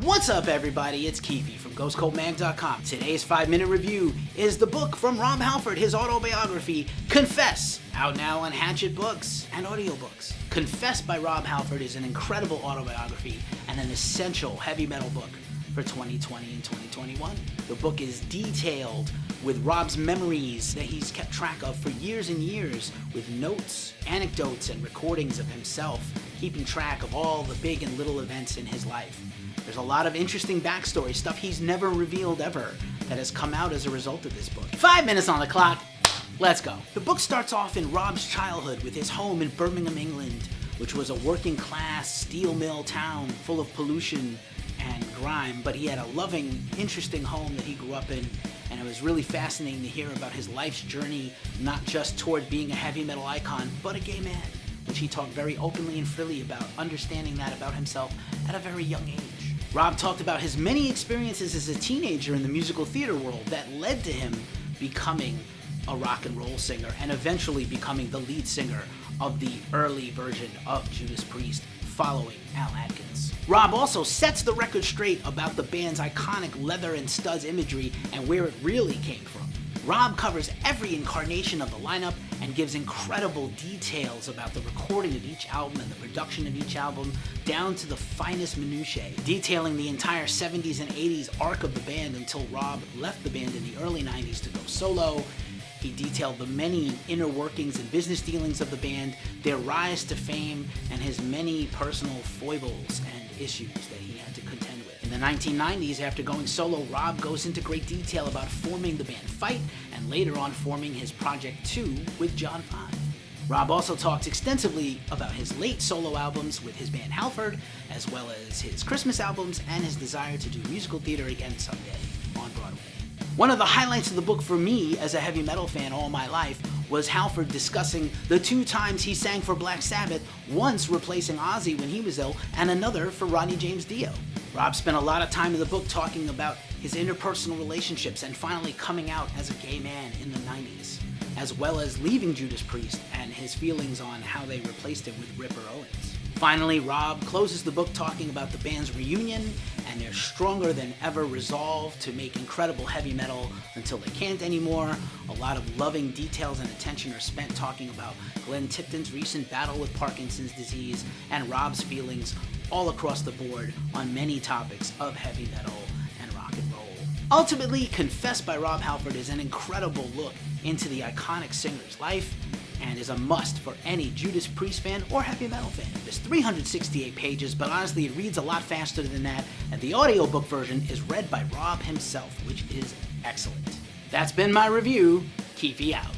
What's up, everybody? It's Keefe from GhostColdMag.com. Today's 5-minute review is the book from Rob Halford, his autobiography, Confess, out now on Hatchet Books and audiobooks. Confess by Rob Halford is an incredible autobiography and an essential heavy metal book for 2020 and 2021. The book is detailed with Rob's memories that he's kept track of for years and years, with notes, anecdotes, and recordings of himself, keeping track of all the big and little events in his life. There's a lot of interesting backstory, stuff he's never revealed ever, that has come out as a result of this book. 5 minutes on the clock, let's go. The book starts off in Rob's childhood with his home in Birmingham, England, which was a working class steel mill town full of pollution and grime, but he had a loving, interesting home that he grew up in, and it was really fascinating to hear about his life's journey, not just toward being a heavy metal icon, but a gay man, which he talked very openly and freely about, understanding that about himself at a very young age. Rob talked about his many experiences as a teenager in the musical theater world that led to him becoming a rock and roll singer and eventually becoming the lead singer of the early version of Judas Priest, following Al Atkins. Rob also sets the record straight about the band's iconic leather and studs imagery and where it really came from. Rob covers every incarnation of the lineup and gives incredible details about the recording of each album and the production of each album, down to the finest minutiae, detailing the entire 70s and 80s arc of the band until Rob left the band in the early 90s to go solo. He detailed the many inner workings and business dealings of the band, their rise to fame, and his many personal foibles and issues that he had to contend with. In the 1990s, after going solo, Rob goes into great detail about forming the band Fight, and later on forming his Project 2 with John 5. Rob also talks extensively about his late solo albums with his band Halford, as well as his Christmas albums and his desire to do musical theater again someday on Broadway. One of the highlights of the book for me as a heavy metal fan all my life was Halford discussing the 2 times he sang for Black Sabbath, once replacing Ozzy when he was ill, and another for Ronnie James Dio. Rob spent a lot of time in the book talking about his interpersonal relationships and finally coming out as a gay man in the 90s, as well as leaving Judas Priest and his feelings on how they replaced him with Ripper Owens. Finally, Rob closes the book talking about the band's reunion and their stronger than ever resolve to make incredible heavy metal until they can't anymore. A lot of loving details and attention are spent talking about Glenn Tipton's recent battle with Parkinson's disease and Rob's feelings all across the board on many topics of heavy metal and rock and roll. Ultimately, Confess by Rob Halford is an incredible look into the iconic singer's life and is a must for any Judas Priest fan or heavy metal fan. There's 368 pages, but honestly it reads a lot faster than that, and the audiobook version is read by Rob himself, which is excellent. That's been my review. Keefe out.